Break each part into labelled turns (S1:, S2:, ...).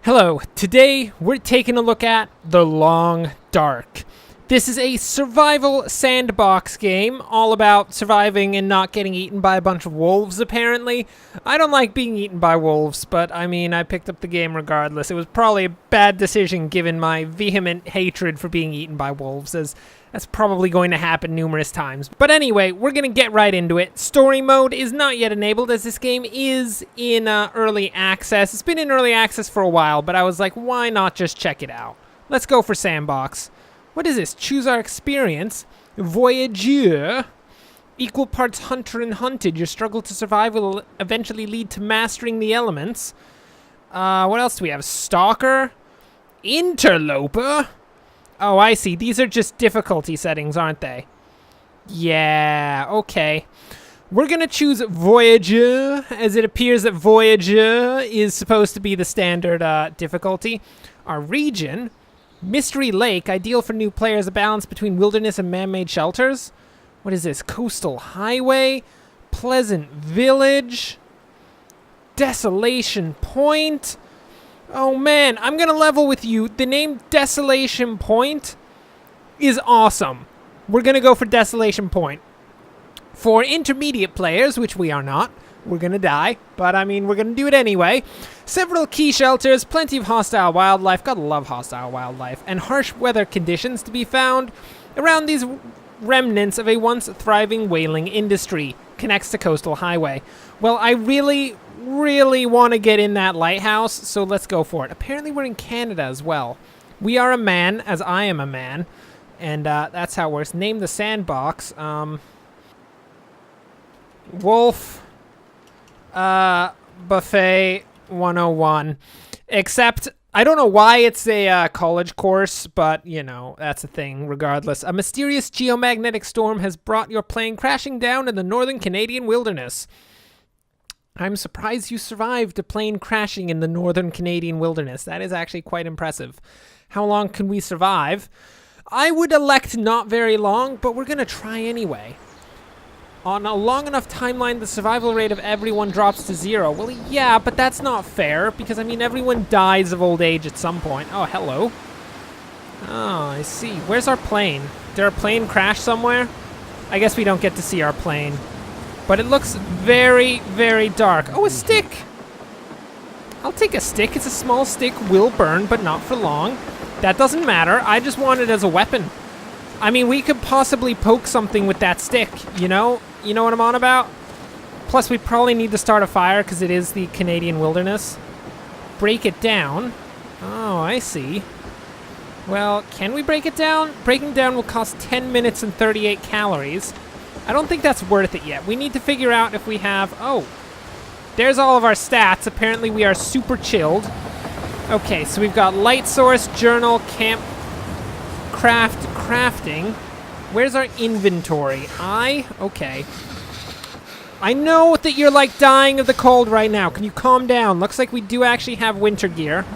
S1: Hello, today we're taking a look at The Long Dark. This is a survival sandbox game, all about surviving and not getting eaten by a bunch of wolves, apparently. I don't like being eaten by wolves, but I mean, I picked up the game regardless. It was probably a bad decision given my vehement hatred for being eaten by wolves, as that's probably going to happen numerous times. But anyway, we're going to get right into it. Story mode is not yet enabled, as this game is in early access. It's been in early access for a while, but I was like, why not just check it out? Let's go for sandbox. What is this? Choose our experience. Voyageur. Equal parts hunter and hunted. Your struggle to survive will eventually lead to mastering the elements. What else do we have? Stalker. Interloper. Oh, I see. These are just difficulty settings, aren't they? Yeah, okay. We're going to choose Voyageur, as it appears that Voyageur is supposed to be the standard difficulty. Our region, Mystery Lake, ideal for new players, a balance between wilderness and man-made shelters. What is this? Coastal Highway, Pleasant Village, Desolation Point. Oh man, I'm gonna level with you. The name Desolation Point is awesome. We're gonna go for Desolation Point. For intermediate players, which we are not, we're gonna die, but I mean, we're gonna do it anyway. Several key shelters, plenty of hostile wildlife, gotta love hostile wildlife, and harsh weather conditions to be found around these remnants of a once thriving whaling industry. Connects to Coastal Highway. Well, I really want to get in that lighthouse, so let's go for it. Apparently we're in Canada as well. We are a man, as I am a man, and that's how it works. Name the sandbox. Wolf Buffet 101. Except, I don't know why it's a college course, but, you know, that's a thing regardless. A mysterious geomagnetic storm has brought your plane crashing down in the northern Canadian wilderness. I'm surprised you survived a plane crashing in the northern Canadian wilderness. That is actually quite impressive. How long can we survive? I would elect not very long, but we're going to try anyway. On a long enough timeline, the survival rate of everyone drops to 0. Well, yeah, but that's not fair, because, I mean, everyone dies of old age at some point. Oh, hello. Oh, I see. Where's our plane? Did our plane crash somewhere? I guess we don't get to see our plane. But it looks very, very dark. Oh, a stick! I'll take a stick. It's a small stick, will burn, but not for long. That doesn't matter. I just want it as a weapon. I mean, we could possibly poke something with that stick, you know? You know what I'm on about? Plus, we probably need to start a fire because it is the Canadian wilderness. Break it down. Oh, I see. Well, can we break it down? Breaking down will cost 10 minutes and 38 calories. I don't think that's worth it yet. We need to figure out if we have... Oh, there's all of our stats. Apparently, we are super chilled. Okay, so we've got light source, journal, camp, crafting. Where's our inventory? Okay. I know that you're like dying of the cold right now. Can you calm down? Looks like we do actually have winter gear.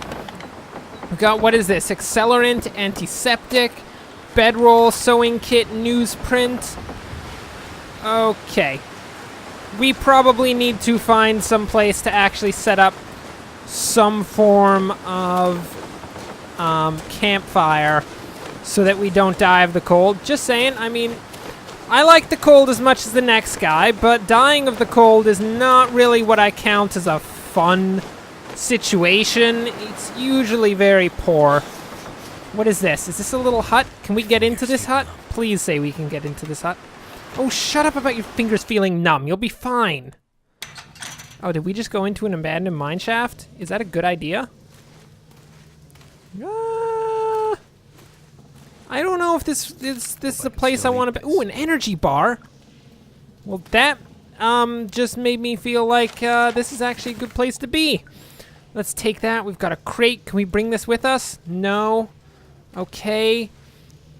S1: We've got, what is this? Accelerant, antiseptic, bedroll, sewing kit, newsprint. Okay. We probably need to find some place to actually set up some form of campfire so that we don't die of the cold. Just saying, I mean, I like the cold as much as the next guy, but dying of the cold is not really what I count as a fun situation. It's usually very poor. What is this? Is this a little hut? Can we get into this hut? Please say we can get into this hut. Oh, shut up about your fingers feeling numb. You'll be fine. Oh, did we just go into an abandoned mine shaft? Is that a good idea? I don't know if this is a place I want to be. Ooh, an energy bar. Well, that just made me feel like this is actually a good place to be. Let's take that. We've got a crate. Can we bring this with us? No. Okay.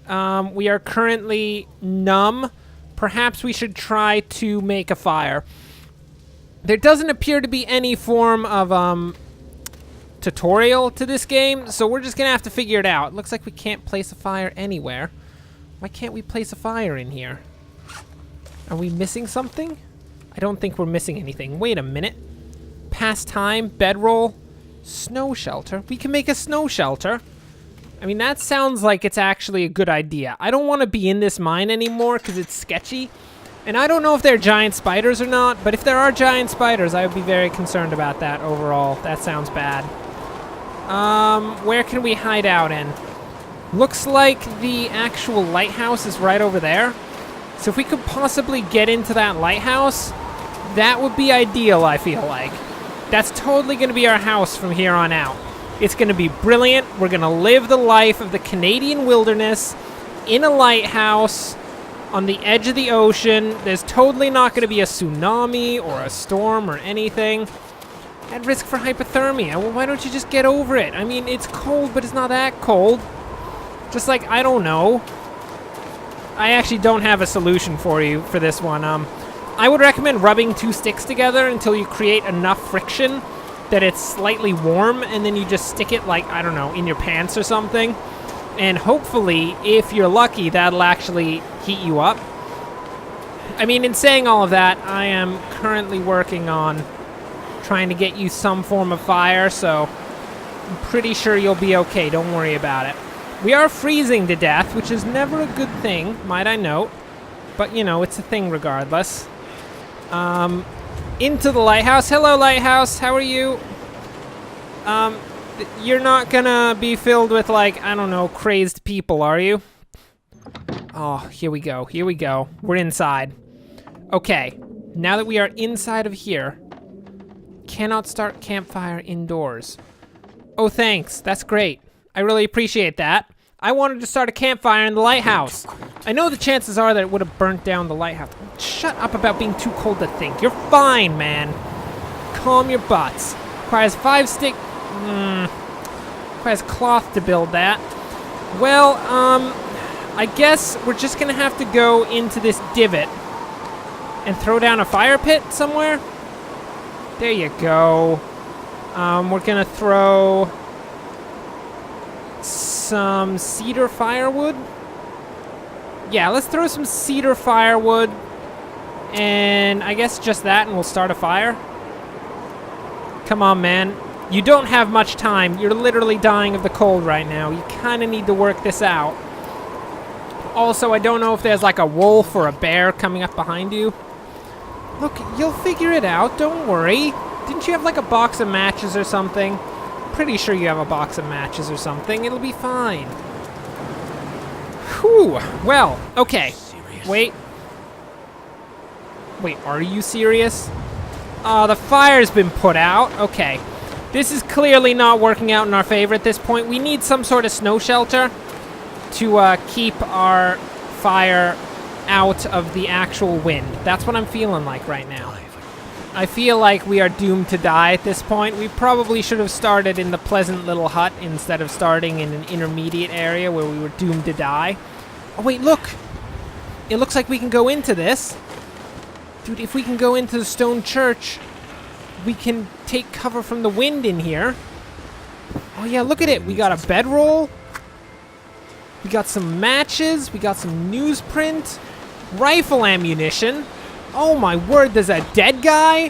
S1: We are currently numb. Perhaps we should try to make a fire. There doesn't appear to be any form of tutorial to this game, so we're just gonna have to figure it out. It looks like we can't place a fire anywhere. Why can't we place a fire in here? Are we missing something? I don't think we're missing anything. Wait a minute. Pastime, bedroll, Snow shelter? We can make a snow shelter. I mean, that sounds like it's actually a good idea. I don't want to be in this mine anymore because it's sketchy. And I don't know if there are giant spiders or not, but if there are giant spiders, I would be very concerned about that overall. That sounds bad. Where can we hide out in? Looks like the actual lighthouse is right over there. So if we could possibly get into that lighthouse, that would be ideal, I feel like. That's totally going to be our house from here on out. It's going to be brilliant. We're going to live the life of the Canadian wilderness in a lighthouse on the edge of the ocean. There's totally not going to be a tsunami or a storm or anything. At risk for hypothermia. Well, why don't you just get over it? I mean, it's cold, but it's not that cold. Just like, I don't know. I actually don't have a solution for you for this one. I would recommend rubbing 2 sticks together until you create enough friction that it's slightly warm, and then you just stick it, like, I don't know, in your pants or something. And hopefully, if you're lucky, that'll actually heat you up. I mean, in saying all of that, I am currently working on trying to get you some form of fire, so I'm pretty sure you'll be okay. Don't worry about it. We are freezing to death, which is never a good thing, might I note. But, you know, it's a thing regardless. Into the lighthouse. Hello, lighthouse. How are you? You're not gonna be filled with, like, I don't know, crazed people, are you? Oh, here we go. Here we go. We're inside. Okay. Now that we are inside of here, cannot start campfire indoors. Oh, thanks. That's great. I really appreciate that. I wanted to start a campfire in the lighthouse. I know the chances are that it would have burnt down the lighthouse. Shut up about being too cold to think. You're fine, man. Calm your butts. Requires 5 stick... requires cloth to build that. Well, I guess we're just gonna have to go into this divot and throw down a fire pit somewhere. There you go. We're gonna throw some cedar firewood. Yeah, let's throw some cedar firewood, and I guess just that, and we'll start a fire. Come on, man. You don't have much time. You're literally dying of the cold right now. You kind of need to work this out. Also, I don't know if there's like a wolf or a bear coming up behind you. Look, you'll figure it out. Don't worry. Didn't you have like a box of matches or something? Pretty sure you have a box of matches or something. It'll be fine. Whew. Well, okay. Wait. Wait, are you serious? Oh, the fire's been put out. Okay. This is clearly not working out in our favor at this point. We need some sort of snow shelter to keep our fire out of the actual wind. That's what I'm feeling like right now. I feel like we are doomed to die at this point. We probably should have started in the pleasant little hut instead of starting in an intermediate area where we were doomed to die. Oh, wait, look. It looks like we can go into this. Dude, if we can go into the stone church, we can take cover from the wind in here. Oh, yeah, look at it. We got a bedroll. We got some matches. We got some newsprint. Rifle ammunition. Oh my word, there's a dead guy?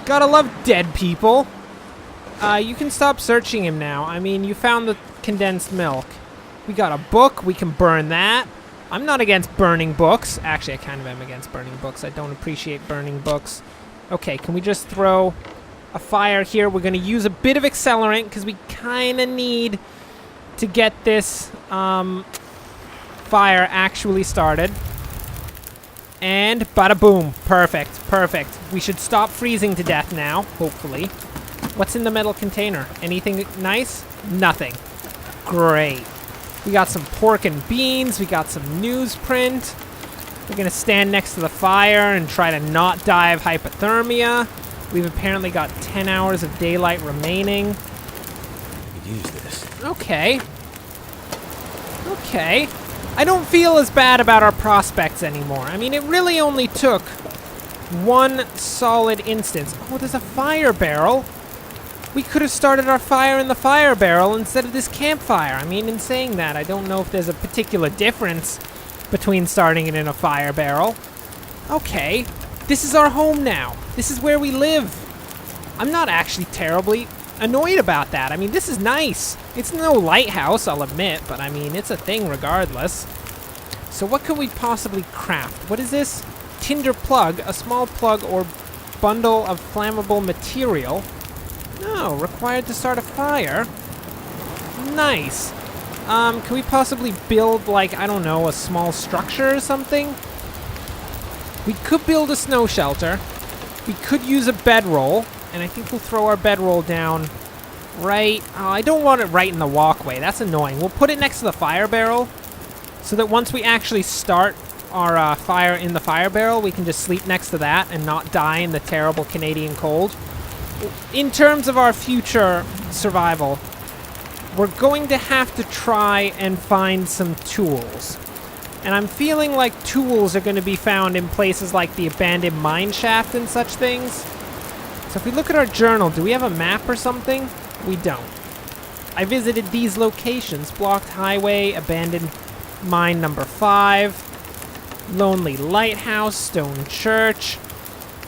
S1: Gotta love dead people. You can stop searching him now. I mean, you found the condensed milk. We got a book, we can burn that. I'm not against burning books. Actually, I kind of am against burning books. I don't appreciate burning books. Okay, can we just throw a fire here? We're gonna use a bit of accelerant because we kinda need to get this fire actually started. And bada boom. Perfect. Perfect. We should stop freezing to death now, hopefully. What's in the metal container? Anything nice? Nothing. Great. We got some pork and beans. We got some newsprint. We're going to stand next to the fire and try to not die of hypothermia. We've apparently got 10 hours of daylight remaining.
S2: We could use this.
S1: Okay. Okay. I don't feel as bad about our prospects anymore. I mean, it really only took one solid instance. Oh, there's a fire barrel. We could have started our fire in the fire barrel instead of this campfire. I mean, in saying that, I don't know if there's a particular difference between starting it in a fire barrel. Okay, this is our home now. This is where we live. I'm not actually terribly annoyed about that. I mean, this is nice. It's no lighthouse, I'll admit, but I mean, it's a thing regardless. So what could we possibly craft? What is this? Tinder plug, a small plug or bundle of flammable material. No, required to start a fire. Nice. Can we possibly build, like, I don't know, a small structure or something? We could build a snow shelter. We could use a bedroll, and I think we'll throw our bedroll down right... Oh, I don't want it right in the walkway. That's annoying. We'll put it next to the fire barrel, so that once we actually start our fire in the fire barrel, we can just sleep next to that and not die in the terrible Canadian cold. In terms of our future survival, we're going to have to try and find some tools. And I'm feeling like tools are going to be found in places like the abandoned mine shaft and such things. So if we look at our journal, do we have a map or something? We don't. I visited these locations: blocked highway, abandoned mine number 5, lonely lighthouse, stone church.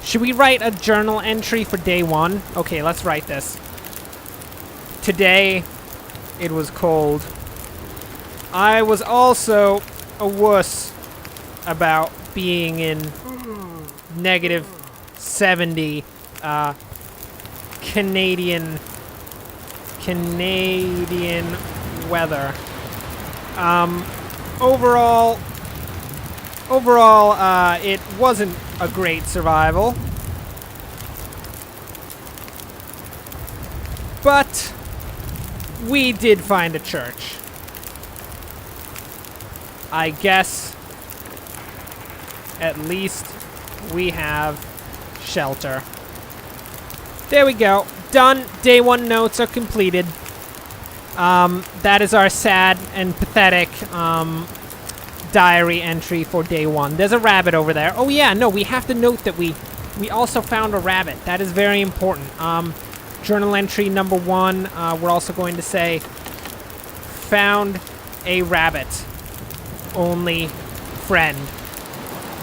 S1: Should we write a journal entry for day 1? Okay, let's write this. Today, it was cold. I was also a wuss about being in negative 70 Canadian weather. Overall, it wasn't a great survival, but we did find a church. I guess at least we have shelter. There we go. Done. Day 1 notes are completed. That is our sad and pathetic diary entry for day 1. There's a rabbit over there. Oh yeah, no, we have to note that we also found a rabbit. That is very important. Journal entry number 1, we're also going to say, found a rabbit. Only friend.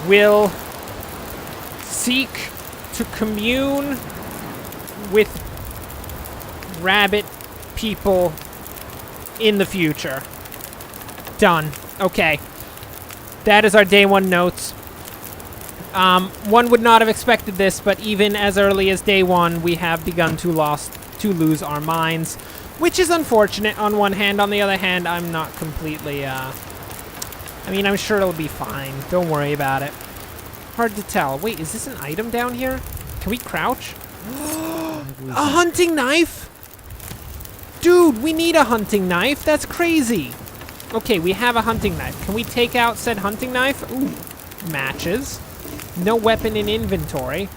S1: Will seek to commune with rabbit people in the future. Done. Okay. That is our day 1 notes. One would not have expected this, but even as early as day 1, we have begun to lose our minds, which is unfortunate on one hand. On the other hand, I'm not completely, I mean, I'm sure it'll be fine. Don't worry about it. Hard to tell. Wait, is this an item down here? Can we crouch? A hunting knife? Dude, we need a hunting knife. That's crazy. Okay, we have a hunting knife. Can we take out said hunting knife? Ooh, matches. No weapon in inventory.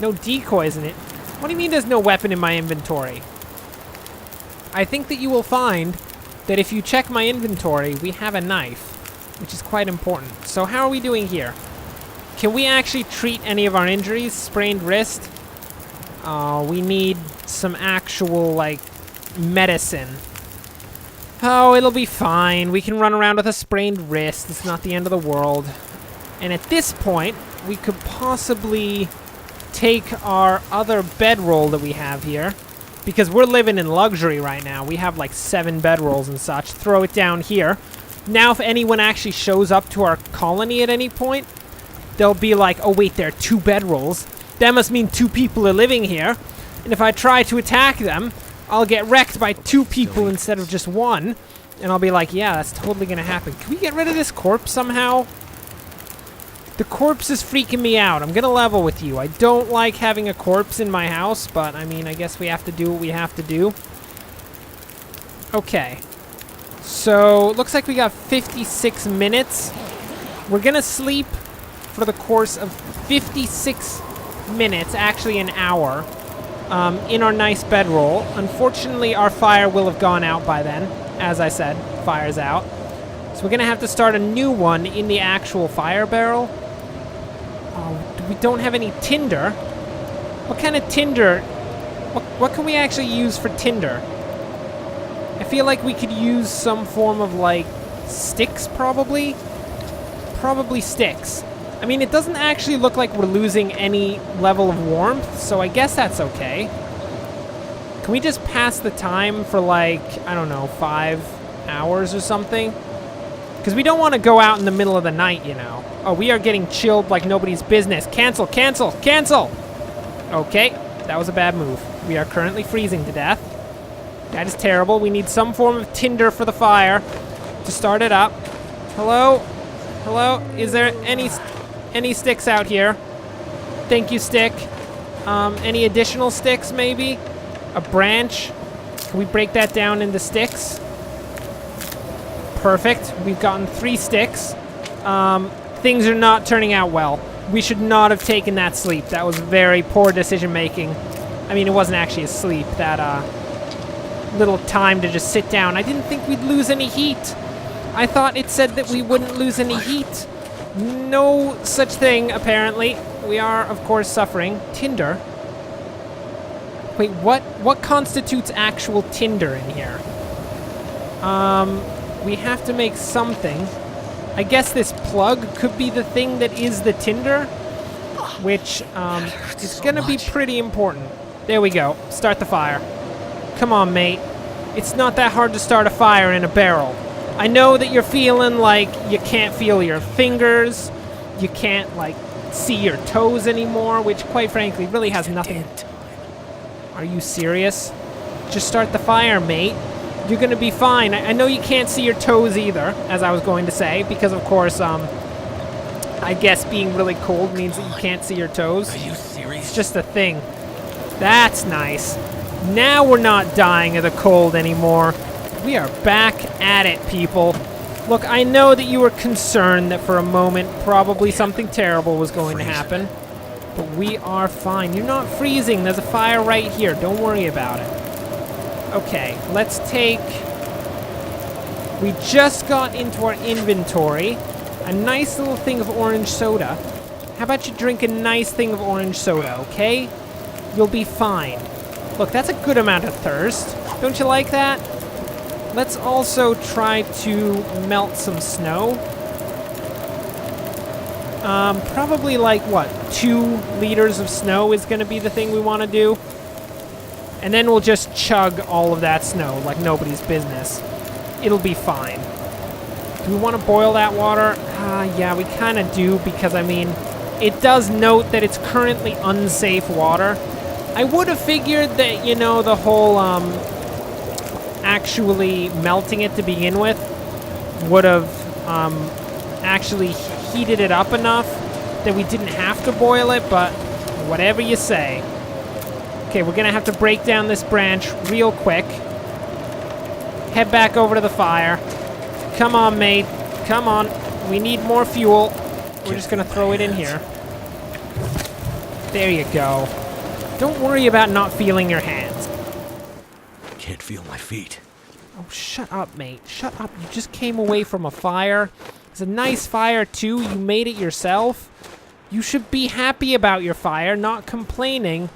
S1: No decoys in it. What do you mean there's no weapon in my inventory? I think that you will find that if you check my inventory, we have a knife, which is quite important. So how are we doing here? Can we actually treat any of our injuries? Sprained wrist? We need some actual, like, medicine. Oh, it'll be fine. We can run around with a sprained wrist. It's not the end of the world. And at this point, we could possibly take our other bedroll that we have here, because we're living in luxury right now. We have like 7 bedrolls and such. Throw it down here. Now if anyone actually shows up to our colony at any point, they'll be like, oh wait, there are 2 bedrolls. That must mean 2 people are living here. And if I try to attack them, I'll get wrecked by 2 people instead of just 1. And I'll be like, yeah, that's totally gonna happen. Can we get rid of this corpse somehow? The corpse is freaking me out. I'm gonna level with you. I don't like having a corpse in my house, but I mean, I guess we have to do what we have to do. Okay. So, looks like we got 56 minutes. We're gonna sleep for the course of 56 minutes, actually an hour, in our nice bedroll. Unfortunately, our fire will have gone out by then. As I said, fire's out. So we're gonna have to start a new one in the actual fire barrel. We don't have any tinder. What kind of tinder? What can we actually use for tinder? I feel like we could use some form of, like, sticks, probably? Probably sticks. I mean, it doesn't actually look like we're losing any level of warmth, so I guess that's okay. Can we just pass the time for like, I don't know, 5 hours or something? Because we don't want to go out in the middle of the night, you know. Oh, we are getting chilled like nobody's business. Cancel, cancel, cancel! Okay, that was a bad move. We are currently freezing to death. That is terrible. We need some form of tinder for the fire to start it up. Hello? Hello? Is there any sticks out here? Thank you, stick. Any additional sticks, maybe? A branch? Can we break that down into sticks? Perfect. We've gotten 3 sticks. Things are not turning out well. We should not have taken that sleep. That was very poor decision making. I mean, it wasn't actually a sleep. That little time to just sit down. I didn't think we'd lose any heat. I thought it said that we wouldn't lose any heat. No such thing, apparently. We are, of course, suffering. Tinder? Wait, what constitutes actual tinder in here? We have to make something. I guess this plug could be the thing that is the tinder, which is gonna be pretty important. There we go. Start the fire. Come on, mate. It's not that hard to start a fire in a barrel. I know that you're feeling like you can't feel your fingers, you can't, like, see your toes anymore, which, quite frankly, really has nothing... Are you serious? Just start the fire, mate. You're gonna be fine. I know you can't see your toes either, as I was going to say, because, of course, I guess being really cold means that you can't see your toes.
S2: Are you serious?
S1: It's just a thing. That's nice. Now we're not dying of the cold anymore. We are back at it, people. Look, I know that you were concerned that for a moment probably something terrible was going to happen. But we are fine. You're not freezing. There's a fire right here. Don't worry about it. Okay, let's take... We just got into our inventory a nice little thing of orange soda. How about you drink a nice thing of orange soda, okay? You'll be fine. Look, that's a good amount of thirst. Don't you like that? Let's also try to melt some snow. Probably like, what, 2 liters of snow is going to be the thing we want to do. And then we'll just chug all of that snow like nobody's business. It'll be fine. Do we want to boil that water? Yeah, we kind of do, because, I mean, it does note that it's currently unsafe water. I would have figured that, you know, the whole, actually melting it to begin with would have, actually heated it up enough that we didn't have to boil it, but whatever you say. Okay, we're gonna have to break down this branch real quick. Head back over to the fire. Come on, mate. Come on. We need more fuel. We're just gonna throw it in here. There you go. Don't worry about not feeling your hands.
S2: Can't feel my feet.
S1: Oh, shut up, mate. Shut up. You just came away from a fire. It's a nice fire, too. You made it yourself. You should be happy about your fire, not complaining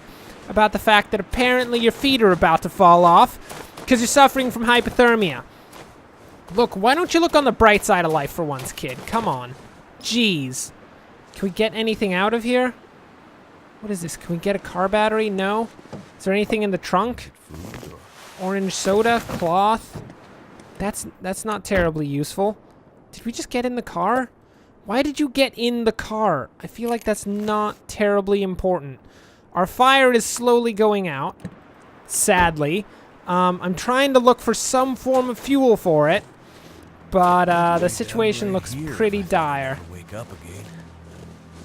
S1: about the fact that apparently your feet are about to fall off because you're suffering from hypothermia. Look, why don't you look on the bright side of life for once, kid? Come on. Jeez. Can we get anything out of here? What is this? Can we get a car battery? No. Is there anything in the trunk? Orange soda, cloth. That's not terribly useful. Did we just get in the car? Why did you get in the car? I feel like that's not terribly important. Our fire is slowly going out, sadly. I'm trying to look for some form of fuel for it, but the situation looks pretty dire.
S2: Wake up again.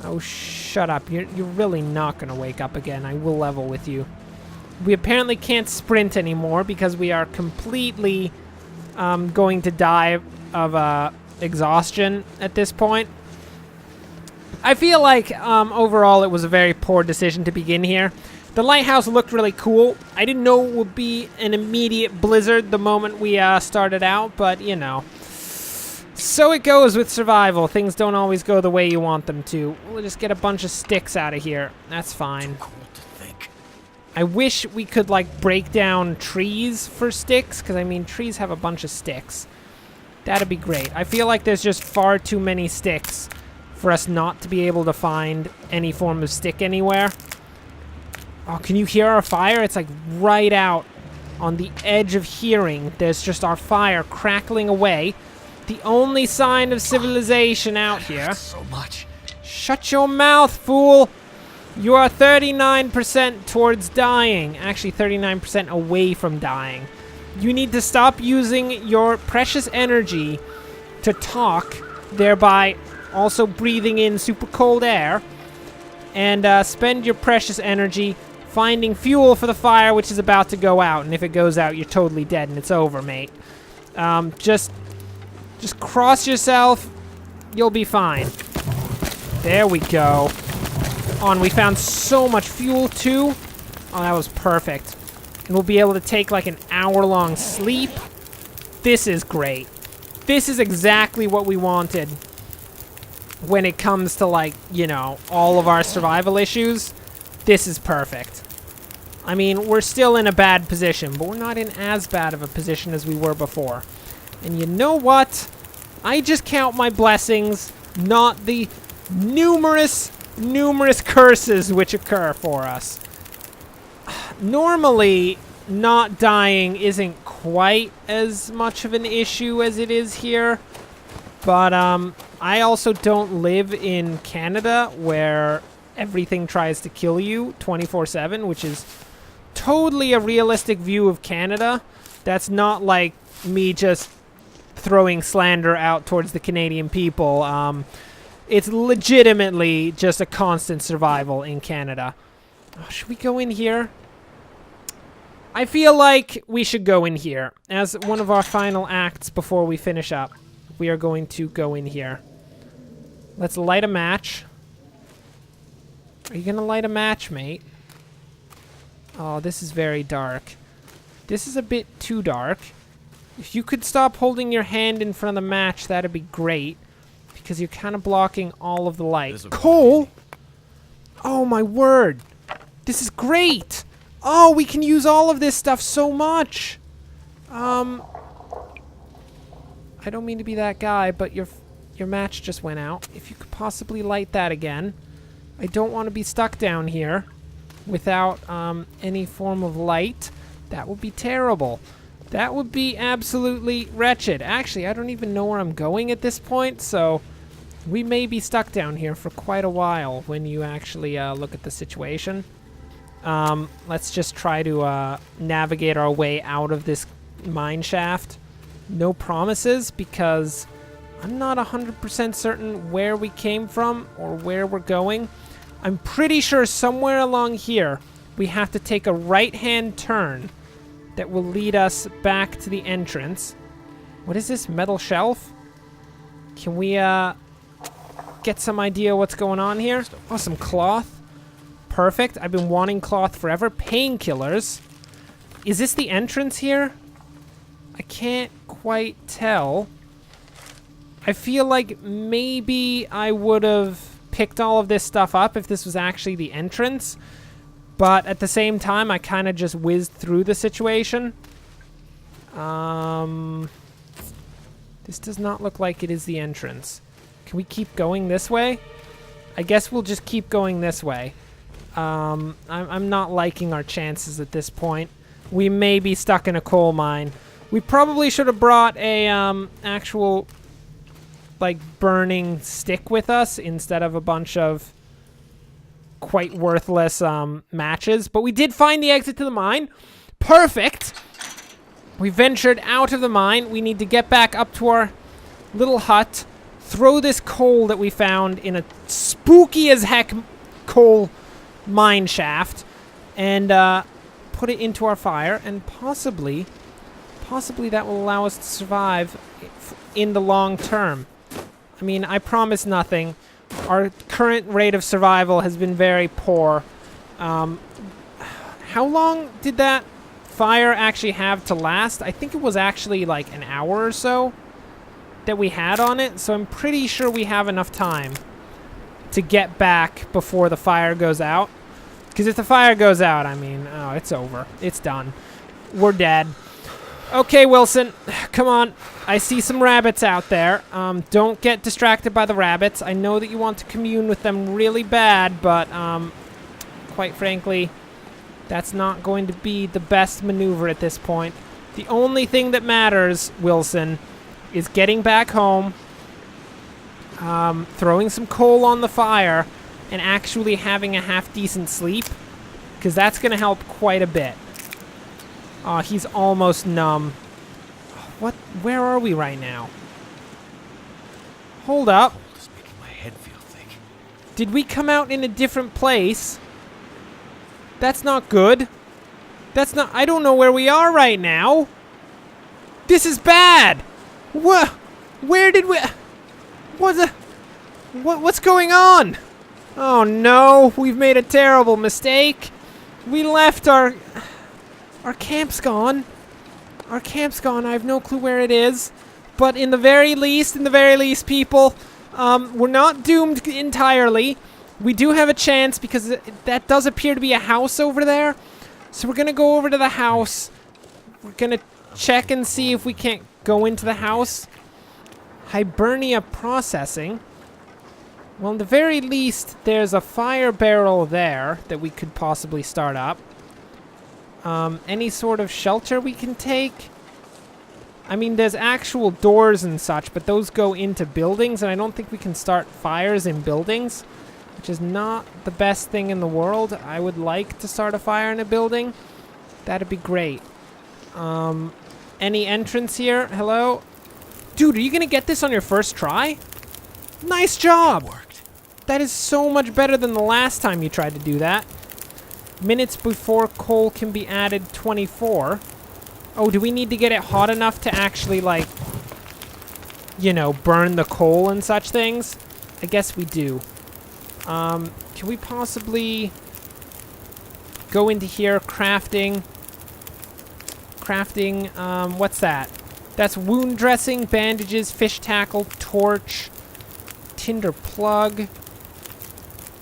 S1: Oh, shut up. You're really not going to wake up again. I will level with you. We apparently can't sprint anymore because we are completely going to die of exhaustion at this point. I feel like overall it was a very poor decision to begin here. The lighthouse looked really cool. I didn't know it would be an immediate blizzard the moment we started out, but you know. So it goes with survival. Things don't always go the way you want them to. We'll just get a bunch of sticks out of here. That's fine.
S2: Cool to think.
S1: I wish we could, like, break down trees for sticks, because, I mean, trees have a bunch of sticks. That'd be great. I feel like there's just far too many sticks for us not to be able to find any form of stick anywhere. Oh, can you hear our fire? It's, like, right out on the edge of hearing. There's just our fire crackling away. The only sign of civilization out here.
S2: So much.
S1: Shut your mouth, fool! You are 39% towards dying. Actually, 39% away from dying. You need to stop using your precious energy to talk, thereby also breathing in super cold air, and spend your precious energy finding fuel for the fire, which is about to go out. And if it goes out, you're totally dead and it's over, mate. Just cross yourself. You'll be fine. There we go. We found so much fuel, too. Oh, that was perfect. And we'll be able to take, like, an hour-long sleep. This is great. This is exactly what we wanted when it comes to, like, you know, all of our survival issues. This is perfect. I mean, we're still in a bad position, but we're not in as bad of a position as we were before. And you know what? I just count my blessings, not the numerous curses which occur for us. Normally, not dying isn't quite as much of an issue as it is here. But I also don't live in Canada where everything tries to kill you 24/7, which is totally a realistic view of Canada. That's not like me just throwing slander out towards the Canadian people. It's legitimately just a constant survival in Canada. Oh, should we go in here? I feel like we should go in here as one of our final acts before we finish up. We are going to go in here. Let's light a match. Are you going to light a match, mate? Oh, this is very dark. This is a bit too dark. If you could stop holding your hand in front of the match, that'd be great. Because you're kind of blocking all of the light. Coal? Oh, my word. This is great. Oh, we can use all of this stuff so much. I don't mean to be that guy, but your match just went out. If you could possibly light that again. I don't want to be stuck down here without any form of light. That would be terrible. That would be absolutely wretched. Actually, I don't even know where I'm going at this point, so we may be stuck down here for quite a while when you actually look at the situation. Let's just try to navigate our way out of this mine shaft. No promises, because I'm not 100% certain where we came from or where we're going. I'm pretty sure somewhere along here we have to take a right-hand turn that will lead us back to the entrance. What is this, metal shelf? Can we get some idea what's going on here? Oh, some cloth. Perfect. I've been wanting cloth forever. Painkillers. Is this the entrance here? I can't quite tell. I feel like maybe I would have picked all of this stuff up if this was actually the entrance. But at the same time, I kind of just whizzed through the situation. This does not look like it is the entrance. Can we keep going this way? I guess we'll just keep going this way. I'm not liking our chances at this point. We may be stuck in a coal mine. We probably should have brought a actual, like, burning stick with us instead of a bunch of quite worthless matches. But we did find the exit to the mine. Perfect! We ventured out of the mine. We need to get back up to our little hut, throw this coal that we found in a spooky as heck coal mine shaft, and put it into our fire, and possibly that will allow us to survive in the long term. I mean, I promise nothing. Our current rate of survival has been very poor. How long did that fire actually have to last? I think it was actually like an hour or so that we had on it, so I'm pretty sure we have enough time to get back before the fire goes out. Because if the fire goes out, I mean, oh, it's over. It's done. We're dead. Okay, Wilson, come on. I see some rabbits out there. Don't get distracted by the rabbits. I know that you want to commune with them really bad, but quite frankly, That's not going to be the best maneuver at this point. The only thing that matters, Wilson, is getting back home, throwing some coal on the fire, and actually having a half-decent sleep, because that's going to help quite a bit. Oh, he's almost numb. What? Where are we right now? Hold up.
S2: Cold is making my head feel thick.
S1: Did we come out in a different place? That's not good. That's not... I don't know where we are right now. This is bad. What? Where did we... What's going on? Oh no, we've made a terrible mistake. We left our camp's gone. Our camp's gone. I have no clue where it is. But in the very least, people, we're not doomed entirely. We do have a chance because that does appear to be a house over there. So we're going to go over to the house. We're going to check and see if we can't go into the house. Hibernia processing. Well, in the very least, there's a fire barrel there that we could possibly start up. Any sort of shelter we can take? I mean, there's actual doors and such, but those go into buildings, and I don't think we can start fires in buildings, which is not the best thing in the world. I would like to start a fire in a building. That'd be great. Any entrance here? Hello? Dude, are you gonna get this on your first try? Nice job!
S2: It worked.
S1: That is so much better than the last time you tried to do that. Minutes before coal can be added, 24. Oh, do we need to get it hot enough to actually, like, you know, burn the coal and such things? I guess we do. Can we possibly go into here, crafting, what's that? That's wound dressing, bandages, fish tackle, torch, tinder plug.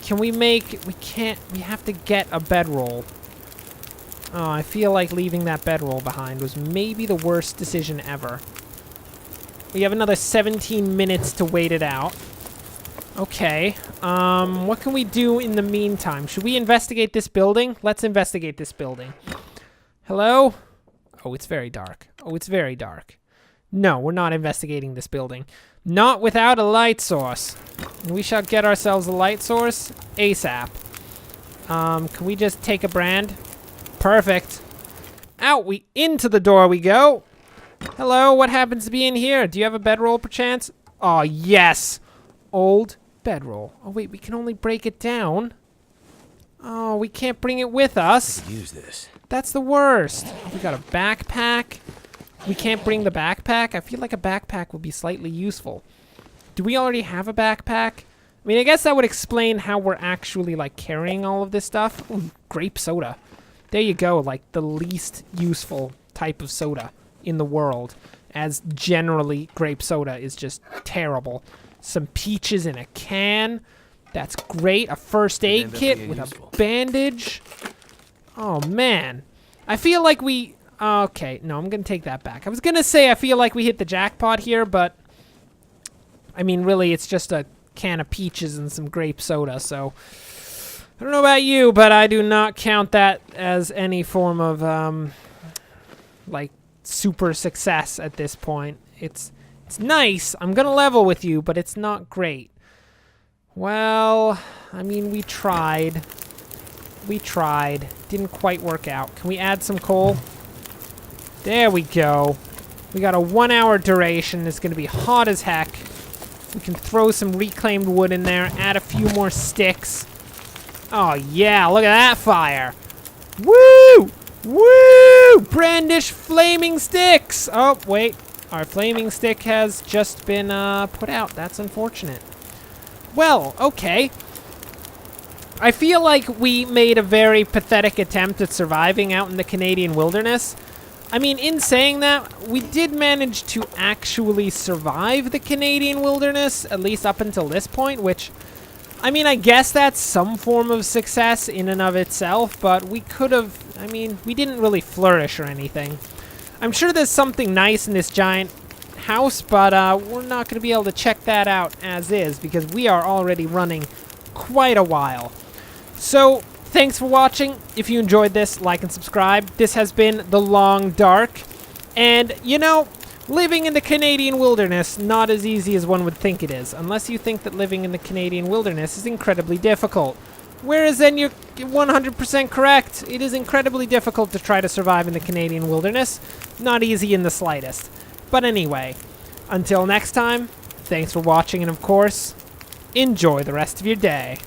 S1: Can we make... We can't... We have to get a bedroll. Oh, I feel like leaving that bedroll behind was maybe the worst decision ever. We have another 17 minutes to wait it out. Okay. What can we do in the meantime? Should we investigate this building? Let's investigate this building. Hello? Oh, it's very dark. Oh, it's very dark. No, we're not investigating this building. Not without a light source. We shall get ourselves a light source ASAP. Can we just take a brand? Perfect. Out into the door we go. Hello, what happens to be in here? Do you have a bedroll perchance? Oh, yes. Old bedroll. Oh, wait, we can only break it down. Oh, we can't bring it with us.
S2: I could use this.
S1: That's the worst. Oh, we got a backpack. We can't bring the backpack. I feel like a backpack would be slightly useful. Do we already have a backpack? I mean, I guess that would explain how we're actually, like, carrying all of this stuff. Ooh, grape soda. There you go, like, the least useful type of soda in the world, as generally grape soda is just terrible. Some peaches in a can. That's great. A first aid kit with a bandage. Oh, man. I feel like we... Okay, no, I'm going to take that back. I was going to say I feel like we hit the jackpot here, but... I mean, really, it's just a can of peaches and some grape soda, so... I don't know about you, but I do not count that as any form of, like, super success at this point. It's nice. I'm going to level with you, but it's not great. Well, I mean, we tried. We tried. Didn't quite work out. Can we add some coal? There we go. We got a 1 hour duration. It's going to be hot as heck. We can throw some reclaimed wood in there, add a few more sticks. Oh, yeah, look at that fire. Woo! Woo! Brandish flaming sticks! Oh, wait. Our flaming stick has just been put out. That's unfortunate. Well, okay. I feel like we made a very pathetic attempt at surviving out in the Canadian wilderness. I mean, in saying that, we did manage to actually survive the Canadian wilderness, at least up until this point, which... I mean, I guess that's some form of success in and of itself, but we could have... I mean, we didn't really flourish or anything. I'm sure there's something nice in this giant house, but we're not going to be able to check that out as is, because we are already running quite a while. So, thanks for watching. If you enjoyed this, like and subscribe. This has been The Long Dark. And, you know, living in the Canadian wilderness, not as easy as one would think it is, unless you think that living in the Canadian wilderness is incredibly difficult. Whereas then you're 100% correct. It is incredibly difficult to try to survive in the Canadian wilderness. Not easy in the slightest. But anyway, until next time, thanks for watching, and of course, enjoy the rest of your day.